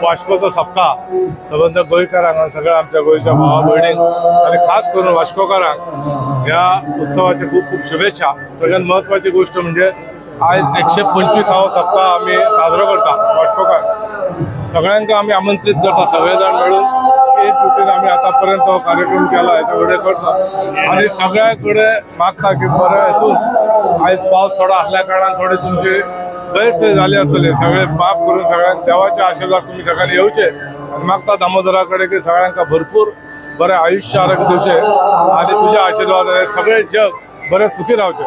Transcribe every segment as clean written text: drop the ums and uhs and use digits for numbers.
वास्कोचा सप्ताह संबंध गोंयकारांक सगळ्या आमच्या गोंयच्या भावा भयणींक आणि खास करून वास्कोकारांक ह्या उत्सवाचे खूप खूप शुभेच्छा। सगळ्यात महत्वाची गोष्ट म्हणजे आज 125वा सप्ताह आम्ही साजरो करता वास्कोकार सगळ्यांक आम्ही आमंत्रित करता सगळे जण मिळून एक जुटीन आम्ही आतापर्यंत कार्यक्रम केला याच्या फुडें करता आणि सगळ्याकडे मागता की बरें हेतून आज पावस थोडा असल्या कारणान थोडी तुमची गैरसोय झाली असतली सगळे माफ करून सगळ्यांक देवाचे आशीर्वाद तुम्ही सगळ्यांनी येवचे आणि मागता दामोदराकडे की सगळ्यांक भरपूर बरे आयुष्य आरोग्य दिवचे आणि तुझ्या आशीर्वादाने सगळे जग बरे सुखी रावचे।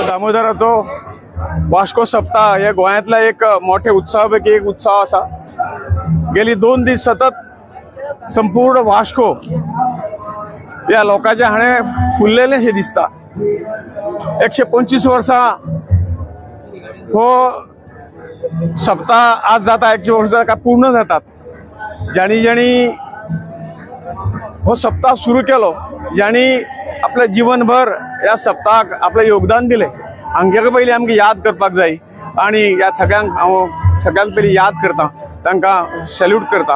दामोदराचो वास्को सप्ताह हे गोंयांतला एक मोठे उत्सवापैकी एक उत्सव आसा। गेली 2 दीस सतत संपूर्ण वास्को या लोकांचे हाणे फुललेलेशें दिसता। 125 वर्सां हो सप्ताह आज जाता 100 वर्सां का पूर्ण जातात। ज्यांनी ज्यांनी हो सप्ताह सुरू केलो ज्यांनी आपल्या जीवनभर या सप्ताहाक आपले योगदान दिले हांचे पयलीं आमकां याद करपाक जाय आणि या सगळ्यांक हांव सगळ्यांत पयलीं याद करता तांकां सॅल्यूट करता।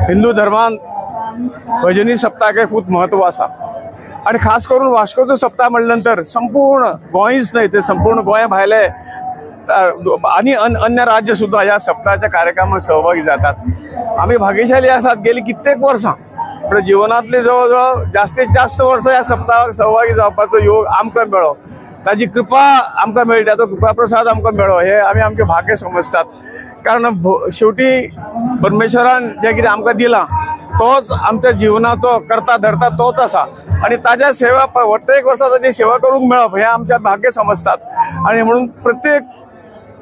हिंदू धर्मान भजनी सप्ताहाक खूब महत्व आसा आणि खास करून वास्कोचो सप्ताह म्हणले नंतर संपूर्ण गोंयच न्हय तर संपूर्ण गोंया भायले आणि अन्य राज्य सुद्धा या सप्ताहाच्या कार्यक्रमात सहभागी जातात। आम्ही भाग्यशाली आसात गेली कित्येक वर्सां आपल्या जीवनातले जवळजवळ जास्तीत जास्त वर्ष या सप्ताहाक सहभागी जावपाचो योग आमकां मेळ्ळो। ताजी कृपा आमकां मेळटा, तो कृपा प्रसाद आमकां मेळ्ळो हे आमी आमचे भाग्य समजतात। कारण शेवटी परमेश्वरान जे कितें आमकां दिलां तोच आमच्या जिवनाचो करता धरता तोच आसा आणि ताज्या सेवा प्रत्येक वर्सा ताची सेवा करूंक मेळप हे आमच्या भाग्य समजतात। आणि म्हणून प्रत्येक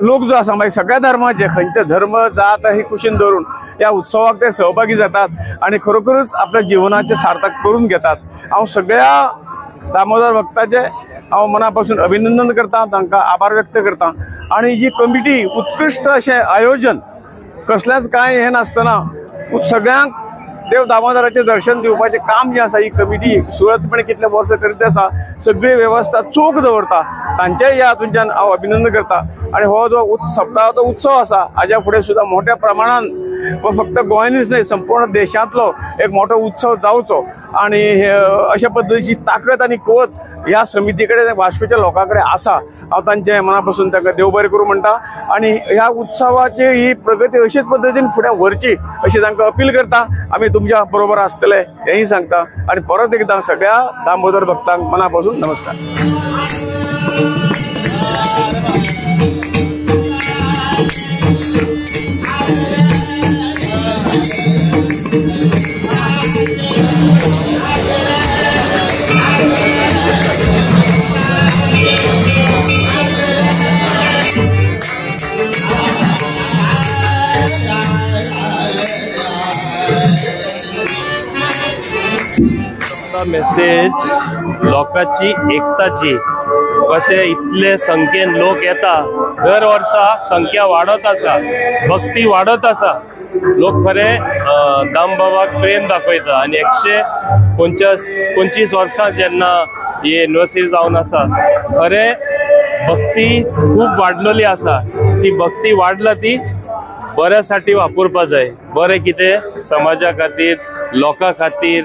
लोक जो आसा मागीर सगळ्या धर्माचे खंयचे धर्म जात ही कुशीन धरून या उत्सवाक ते सहभागी जातात आणि खरोखरच आपल्या जीवनाचे सार्थक करून घेतात। हांव सगळ्या दामोदर भक्ताचे हांव मनापासून अभिनंदन करता, तांकां आभार व्यक्त करता। आणि जी कमिटी उत्कृष्ट अशें आयोजन कसलेंच कांय हें नासतना सगळ्यांक देव दामोदराचे दर्शन दिवपाचें काम जे आसा ही कमिटी सुरळीतपणे कितले वर्स करीत आसा, सगळी वेवस्था चोख दवरता, तांचेय ह्या हातूंतल्यान हांव अभिनंदन करता। आणि हो जो सप्ताहाचो उत्सव आसा हाज्या फुडें सुद्दां मोठ्या प्रमाणान फक्त गोंयांनीच न्हय संपूर्ण देशांतलो एक मोठो उत्सव जावचो आणि अशा पद्दतीची ताकद आणि कुवत ह्या समिती कडेन वास्कोच्या लोकां कडेन आसा। हांव तांचे मनापासून तांकां देव बरें करूं म्हणटा आणि ह्या उत्सवाची ही प्रगती अशीच पद्दतीन फुडें व्हरची अशी तांकां अपील करता। आमी तुमच्या बरोबर आसतले हेंय सांगता आणि परत एकदां सगळ्या दामोदर भक्तांक मनापासून नमस्कार। मेसेज लोकांची एकताची कशे इतले संख्येन लोक येता, दर वर्सा संख्या वाढत आसा, भक्ती वाढत आसा, लोक खरे दामबाबाक प्रेम दाखयता। आणि 125 वर्सां जेन्ना ही युनिवर्सिटी जावन आसा खरे भक्ती खूब वाडलेली आसा। ती भक्ती वाडला ती बऱ्यासाठी वापरपा जाय, बरें कितें समाजा खातीर, लोकां खातीर,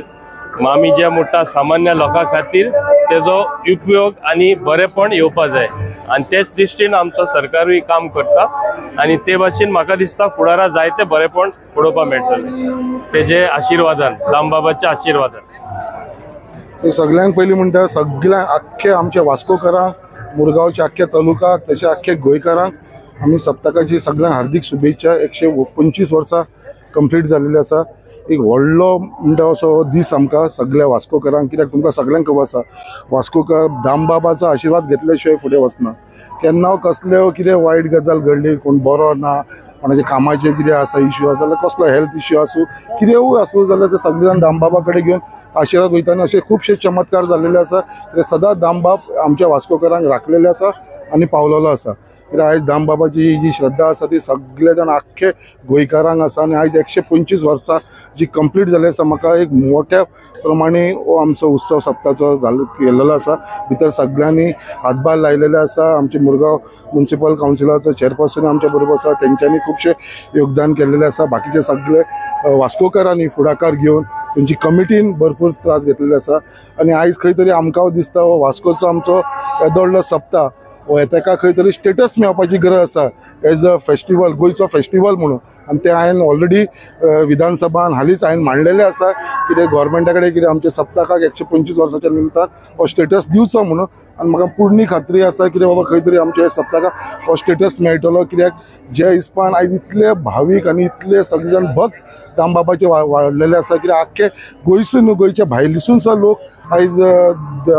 आमी जे म्हणटा सामान्य लोकां खातीर तेजो उपयोग आणि बरेपण येवपा जाय। आणि तेच दृश्टीन आमचो सरकारूय काम करता आणि ते भाशेन म्हाका दिसता फुडारा जायते बरेपण पळोवपा मेळटलें तेजे आशिर्वादान, दामबाबाच्या आशिर्वादान। सगळ्यांक पयलीं म्हणटा सगळ्या आख्खे आमच्या वास्कोकारांक, मुरगांवच्या आख्ख्या तालुक्याक तशें आख्खे गोंयकारांक आमी सप्तकाची सगळ्यांक हार्दिक शुभेच्छा। 125 वर्सां कंप्लीट जाल्ली आसा, एक व्हडलो म्हणटा असो दीस आमकां सगळ्या वास्कोकारांक। कित्याक तुमकां सगळ्यांक खबर आसा वास्कोकार दामबाबाचो आशिर्वाद घेतल्या शिवाय फुडें वचना। केन्ना कसल्यो कितें वायट गजाल घडली, कोण बरो ना, कोणाचे कामाचे कितें आसा इश्यू आसा जाल्यार कसलो हेल्थ इश्यू आसूं कितेंय आसूं जाल्यार ते सगळ्यांक दामबाबा कडेन घेवन आशिर्वाद वयता। आनी अशे खुबशे चमत्कार जाल्लेले आसा, सदांच दामबाब आमच्या वास्कोकारांक राखलेले आसा आनी पावलेलो आसा। आयज दामबाबाची जी श्रद्धा आसा ती सगळे जाण आख्खे गोंयकारांक आसा आणि आयज 125 वर्सां जी कंप्लीट जाली आसा। म्हाका एक मोठ्या प्रमाणे आमचो उत्सव सप्ताहाचो केल्लो आसा, भितर सगळ्यांनी हातभार लायलेले आसा। आमचे मुरगांव म्युनिसिपल कावन्सिलाचो चेअरपर्सन आमच्या बरोबर आसा, तेंच्यांनी खुबशे योगदान केल्लेले आसा। बाकीचे सगळे वास्कोकारांनी फुडाकार घेवन तेंची कमिटीन भरपूर त्रास घेतलेले आसा आणि आयज खंय तरी आमकां दिसता वास्कोचो आमचो येदोडलो सप्ताह ताका खंय तरी स्टेटस मेळपाची गरज आसा एज अ फेस्टिवल, गोंयचो फेस्टिवल म्हणून। आणि ते हांवें ऑलरेडी विधानसभान हालींच हांवें मांडलेलें आसा कितें गोवोरमेंटा कडेन कितें आमच्या सप्तकाक 125 वर्साच्या निमतान हो स्टेटस दिवचो म्हणून। आणि म्हाका पूर्ण खात्री आसा कितें बाबा खंय तरी आमच्या सप्तकाक हो स्टेटस मेळटलो। कित्याक जे हिसपान आयज इतले भावीक आनी इतले सगळे जाण भक्त दामबाबाचे वाडलेले आसा, कित्याक आख्खे गोंयसून न्हू गोंयच्या भायलीसून सुद्दां लोक आयज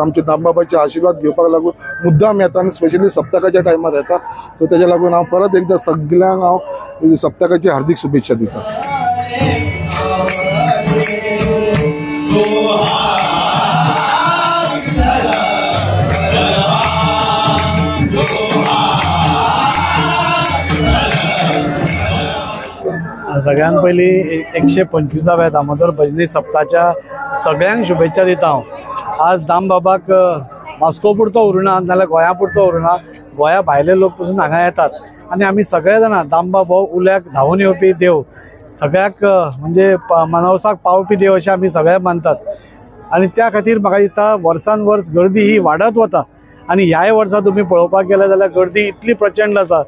आमचे दामबाबाचे आशिर्वाद घेवपाक लागून मुद्दाम येता आनी स्पेशली सप्तकाच्या टायमार येता। सो तेज्या लागून हांव परत एकदां सगळ्यांक हांव सप्तकाची हार्दिक शुभेच्छा दिता। सगळ्यांत पयलीं 125व्या दामोदर भजनी सप्ताहाच्या सगळ्यांक शुभेच्छा दिता हांव। आज दामबाबाक वास्को पुरतो उरना नाल्यार गोंया पुरतो उरना, गोंया भायले लोक पसून हांगा येतात आणि आमी सगळे जाणां दामबाब हो उल्याक धांवून येवपी देव, सगळ्याक म्हणजे मनवसाक पावपी देव अशें आमी सगळे मानतात। आणि त्या खातीर म्हाका दिसता वर्सान वर्स गर्दी ही वाडत वता आणि ह्याय वर्सा तुम्ही पळोवपाक गेले जाल्यार गर्दी इतली प्रचंड आसा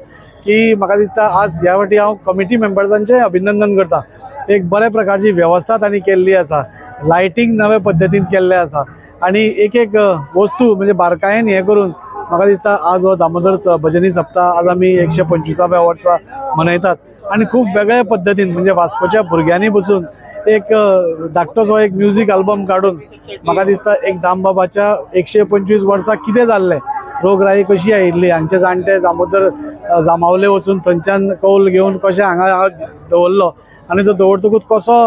की म्हाका दिसता आज ह्या फावटी हांव कमिटी मेंबर्सांचें अभिनंदन करता। एक बऱ्या प्रकारची वेवस्था तांणी केल्ली आसा, लायटिंग नव्या पद्दतीन केल्लें आसा आणि एक एक वस्तू म्हणजे बारकायेन हें करून म्हाका दिसता आज हो दामोदर भजनी सप्ताह आज आमी 125व्या वर्सा मनयतात आणि खूप वेगळ्या पद्दतीन म्हणजे वास्कोच्या भुरग्यांनी बसून एक धाकटोसो एक म्युझिक अल्बम काढून म्हाका दिसता एक दामबाबाच्या 125 वर्सां कितें जाल्लें, रोगराई कशी आयिल्ली, हांगचे जाणटे दामोदर जामावले वचून थंयच्यान कौल घेवन कशें हांगा दवरलो आणि तो दवरतकूच कसो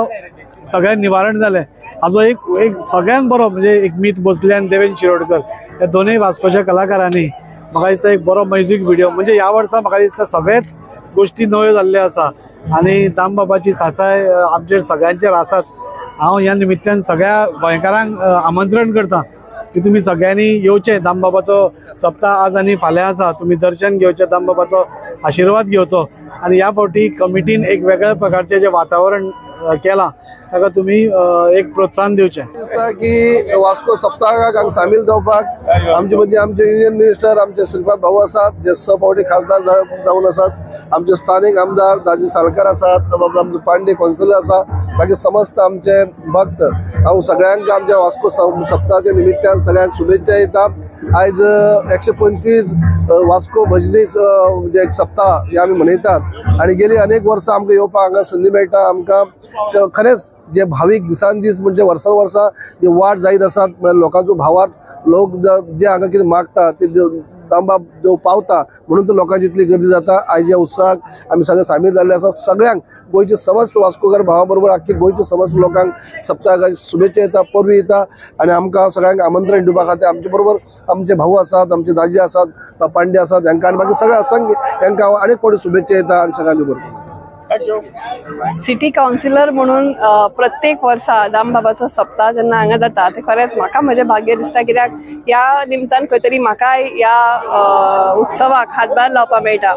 सगळ्यांक निवारण जालें हाजो एक सगळ्यांत बरो म्हणजे एक मीत भोसले आनी देवेंद्र शिरोडकर ह्या दोनूय वास्कोच्या कलाकारांनी म्हाका दिसता एक बरो म्युझिक व्हिडिओ म्हणजे ह्या वर्सा म्हाका दिसता सगळेच गोष्टी नव्यो जाल्ल्यो आसा आणि दामबाबाची सासाय आमचेर सगळ्यांचेर आसाच। हांव ह्या निमित्यान सगळ्या गोंयकारांक आमंत्रण करता की तुम्ही सगळ्यांनी येवचें। दामबाबाचो सप्ताह आज आनी फाल्यां आसा, तुम्ही दर्शन घेवचें, दामबाबाचो आशिर्वाद घेवचो आणि ह्या फावटी कमिटीन एक वेगळ्या प्रकारचें जे वातावरण केलां ताका तुम्ही एक प्रोत्साहन दिवचें। की वास्को सप्ताहाक हांगा सामील जावपाक आमचे मदीं आमचे युनियन मिनिस्टर आमचे श्रीपाद भाऊ आसात, जे सपावटी खासदार जावन आसात, आमचे स्थानीक आमदार दाजी साळकार आसात, आमचे पांडे कौन्सिलर आसा, बाकी समस्त आमचे भक्त। हांव सगळ्यांक आमच्या वास्को सप्ताहाच्या निमित्यान सगळ्यांक शुभेच्छा दिता। आयज 125 वास्को भजनी म्हणजे एक सप्ताह हे आमी मनयतात आणि गेली अनेक वर्सां आमकां येवपाक हांगा संदी मेळटा। आमकां खरेंच जे भावीक दिसान दीस म्हणजे वर्सान वर्सा जे वाड जायत आसात, म्हणजे लोकांचो भावार्थ लोक जे हांगा कितें मागता ते दामबाब देव पावता म्हणून तर लोकांची इतली गर्दी जाता। आयज ह्या उत्सवाक आमी सगळे सामील जाल्ले आसा। सगळ्यांक गोंयचे समस्त वास्कोकार भावा बरोबर आख्खे गोंयचे समस्त लोकांक सप्तकाची शुभेच्छा येता, परबी येता आणि आमकां सगळ्यांक आमंत्रण दिवपा खातीर आमचे बरोबर आमचे भाऊ आसात, आमचे दाजी आसात, पांडे आसात, हांकां आनी बाकी सगळे असंख्य हांकां हांव अनेक फावटी शुभेच्छा येता आणि सगळ्यांनी बरोबर। सिटी काउन्सिलर म्हणून प्रत्येक वर्सा दामबाबाचो सप्ताह जेन्ना हांगा जाता ते खरेंच म्हाका म्हजें भाग्य दिसता, कित्याक ह्या निमतान खंय तरी म्हाकाय ह्या उत्सवाक हातभार लावपाक मेळटा।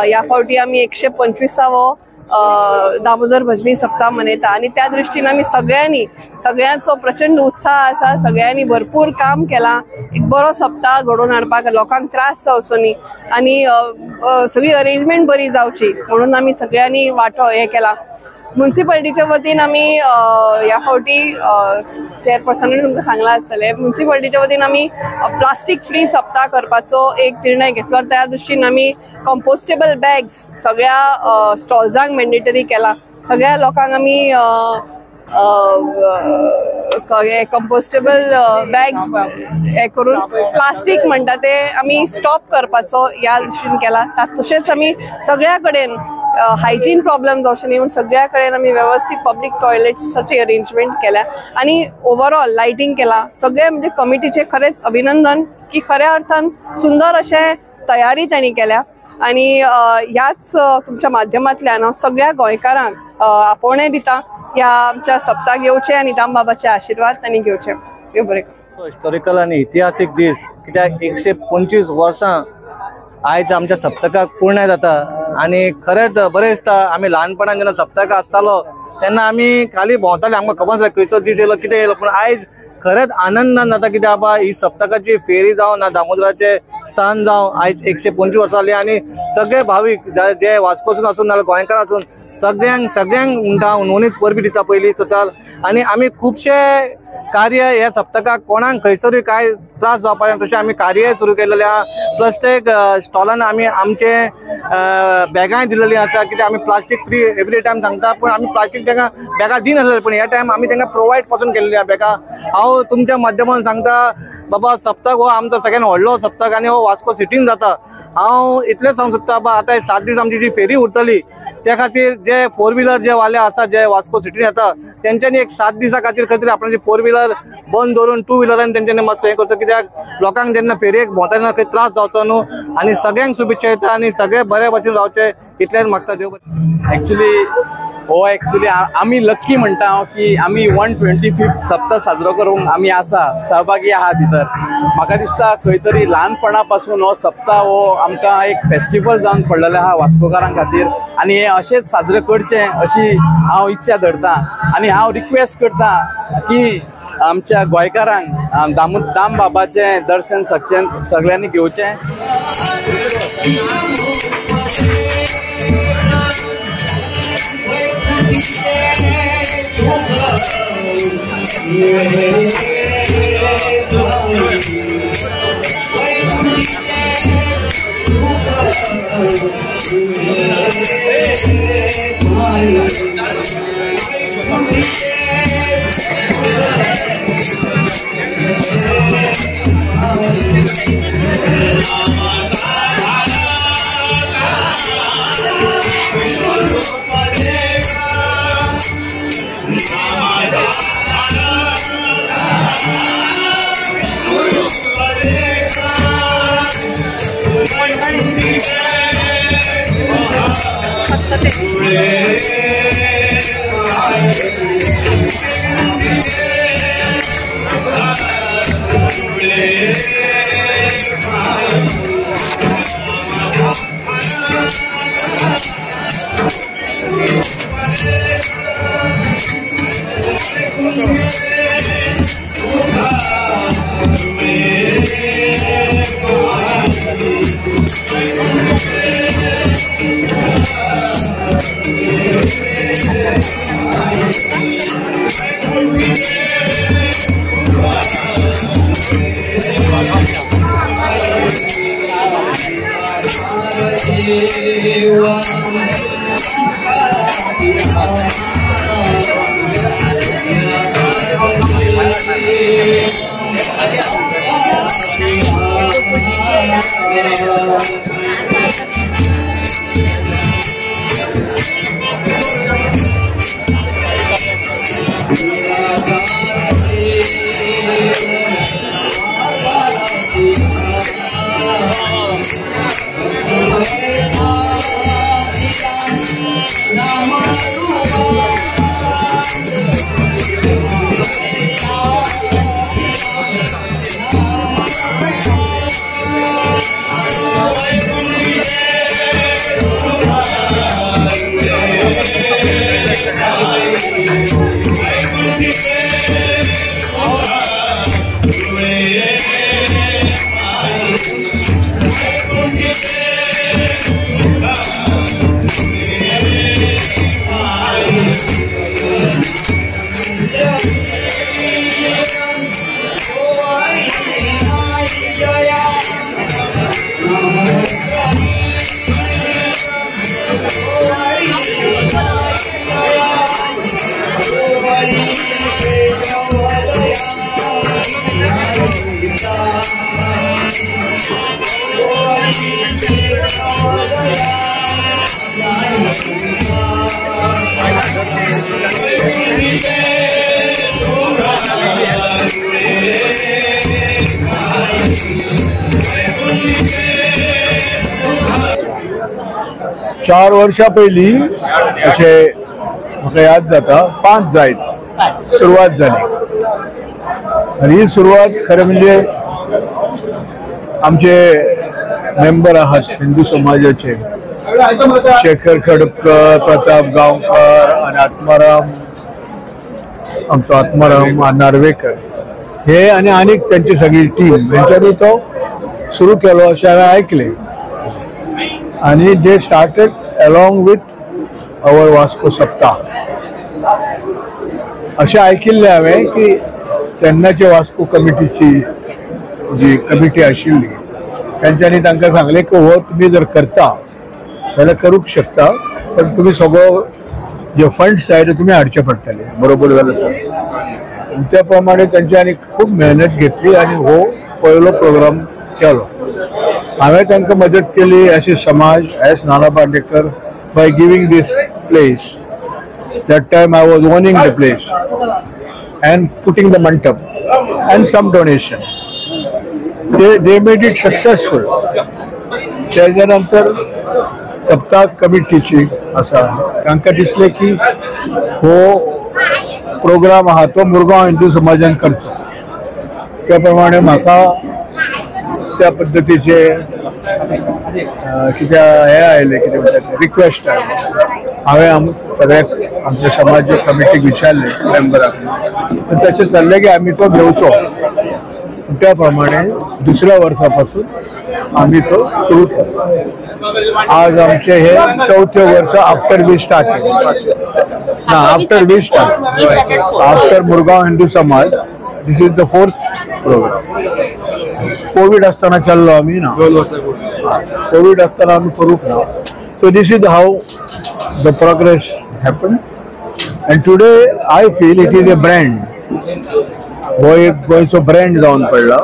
ह्या फावटी आमी 125वो दामोदर भजनी सप्ताह मनयता आणि त्या दृष्टीन आमी सगळ्यांचो प्रचंड उत्साह आसा, सगळ्यांनी भरपूर काम केलां एक बरो सप्ताह घडोवन हाडपाक, लोकांक त्रास जावचो न्ही आणि सगळी अरेंजमेंट बरी जावची म्हणून आमी सगळ्यांनी वांटो हे केला। म्युन्सिपालिटीच्या वतीन आमी ह्या फावटी चेअरपर्सनान तुमकां सांगलां आसतलें, म्युन्सिपालिटीच्या वतीन आमी प्लास्टीक फ्री सप्ताह करपाचो एक निर्णय घेतलो। त्या दृश्टीन आमी कंपोस्टेबल बॅग्स सगळ्या स्टॉल्सांक मॅन्डेटरी केला। सगळ्या लोकांक आमी कंपोस्टेबल बॅग्स हे करून प्लास्टीक म्हणटा ते आमी स्टॉप करपाचो ह्या दृश्टीन केला। तशेंच आमी सगळ्या कडेन हायजीन प्रॉब्लेम जावचे न्ही म्हणून सगळ्या कडेन आमी वेवस्थीत पब्लीक टॉयलेट्साची अरेंजमेंट केल्या आणि ओवरऑल लायटिंग केला। सगळे म्हणजे कमिटीचे खरेंच अभिनंदन की खऱ्या अर्थान सुंदर अशें तयारी तांणी केल्या आणि ह्याच तुमच्या माध्यमांतल्यान सगळ्या गोंयकारांक आपोवणें दिता ह्या आमच्या सप्ताक येवचे आणि दामबाबाचे आशिर्वाद तांणी घेवचे। देव बरें करूं। हिस्टॉरिकल आणि इतिहासीक दीस कित्याक 125 वर्सां आयज आमच्या सप्तकाक पूर्ण जाता आणि खरेंच बरें दिसता। आमी ल्हानपणान जेन्ना सप्तक आसतालो तेन्ना आमी खाली भोंवताले, आमकां खबर आसलें खंयचो दीस येयलो कितें येयलो, पूण आयज खरेंच आनंदान जाता कित्याक बाबा ही सप्तकाची फेरी जावं ना दामोदराचे स्थान जावं आयज 125 वर्सां जाली आणि सगळे भावीक जे वास्कोसून आसून नाल्यार गोंयकार आसून सगळ्यांक म्हणटा हांव नोंदणीत परबी दिता पयलीं स्वता आणि आमी खुबशे कार्य ह्या सप्तकाक कोणाक खंयसरूय काय त्रास जावपाक तशें आमी कार्य सुरू केलेले आहा। प्रत्येक स्टॉलान आमी आमचे बॅगांय दिलेली आसा कित्याक आमी प्लास्टीक फ्री एवरी टायम सांगता, पण आमी प्लास्टीक बॅगां दिनासले, पण ह्या टायम आमी तांकां प्रोवायड पासून केलेली आहा बॅगां। हांव तुमच्या माध्यमान सांगता बाबा सप्तक हो आमचो सगळ्यान व्हडलो सप्तक आणि हो वास्को सिटीन जाता। हांव इतलेंच सांगूंक सोदता बाबा आतां 7 दीस आमची जी फेरी उरतली त्या खातीर जे 4 व्हिलर जे वाले आसा जे वास्को सिटीन येता तेंच्यांनी एक 7 दिसां खातीर खंय तरी आपणाची 4 व्हिलर बंद दवरून 2 व्हिलरान तेंच्यांनी मातसो हे करचो, कित्याक लोकांक जेन्ना फेरयेक भोंवतना खंय त्रास जावचो न्हू आणि सगळ्यांक शुभेच्छा येता आणि सगळे बरे भशेन रावचे इतलेंच मागता। देव एक्चुअली हो ऍक्च्युली आम्ही लक्की म्हणटा की आम्ही 125th सप्ताह साजरो करूंक आम्ही आसा सहभागी आहात भितर. म्हाका दिसता खंय तरी ल्हानपणा हो सप्ताह हो आमकां एक फेस्टिवल जावन पडलेले आहा वास्कोकारां खातीर आनी हे अशेंच साजरे करचें अशी हांव इच्छा धरतां. आनी हांव रिक्वेस्ट करतां की आमच्या गोंयकारांक दाम बाबाचें दर्शन सगळ्यांनी घेवचें. चार वर्षा पयलीं अशें म्हाका याद जाता 5 जायत सुरवात जाली आनी ही सुरवात खरें म्हणजे आमचे मेंबर आहात हिंदू समाजाचे शेखर खडपकर, प्रताप गांवकर आनी आत्माराम नार्वेकर हे आनी आनीक त्यांची सगळी टीम हेंच्यांनी तो सुरू केलो अशें हांवें आयकलें. आणि दे स्टार्टेड अलॉंग विथ आवर वास्को सप्ताह अशें आयकिल्लें हांवें की तेन्नाचे वास्को कमिटीची जी कमिटी आशिल्ली तेंच्यांनी तांकां सांगलें की हो तुमी जर करता जाल्यार करूंक शकता पण तुमी सगळो जे फंड्स जाय ते तुमी हाडचे पडटले बरोबर जाल्यार. त्या प्रमाणे तेंच्यांनी खूब मेहनत घेतली आनी हो पयलो प्रोग्राम केलो. हांवें तांकां मदत केली अशी समाज एस Nana Patekar by giving this place. That time I was owning the place and putting the mandap and some donation. They made it successful. त्याच्यानंतर सप्ताक कमिटीची आसा तांकां दिसलें की हो प्रोग्राम आहा तो मुरगांव हिंदू समाजान करचो त्या प्रमाणे म्हाका त्या पद्दतीचे कितें हे आयले कितें म्हणटात रिक्वेस्ट आयले हांवें सगळ्याक आमच्या समाज कमिटीक विचारले मेंबरांक तशें चाललें की आमी तो घेवचो त्या प्रमाणे दुसऱ्या वर्सापासून आम्ही तो सुरू केलो आज आमचे हे 4थें वर्स आफ्टर वी स्टार्ट ना after we start after Murgaon Hindu Samaj this is the 4th programme Covid आसतना केल्लो आमी ना कोविड आसतना आमी करूंक ना so this is how the progress happen and today I feel it is a brand हो एक गोंयचो ब्रँड जावन पडला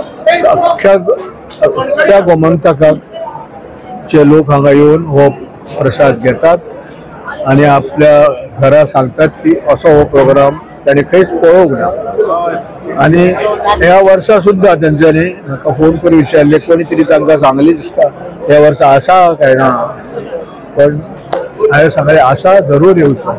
अख्ख्या गोमंतकाचे लोक हांगा येवन हो प्रसाद घेतात आणि आपल्या घरा सांगतात की असो हो प्रोग्राम ताणें खंयच पळोवंक ना आणि ह्या वर्सा सुद्धा तेंच्यांनी म्हाका फोन करून विचारले कोणी तरी तांकां सांगलें दिसता ह्या वर्सा आसा काय ना पण हांवें सांगलें आसा जरूर येवचो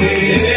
Yeah.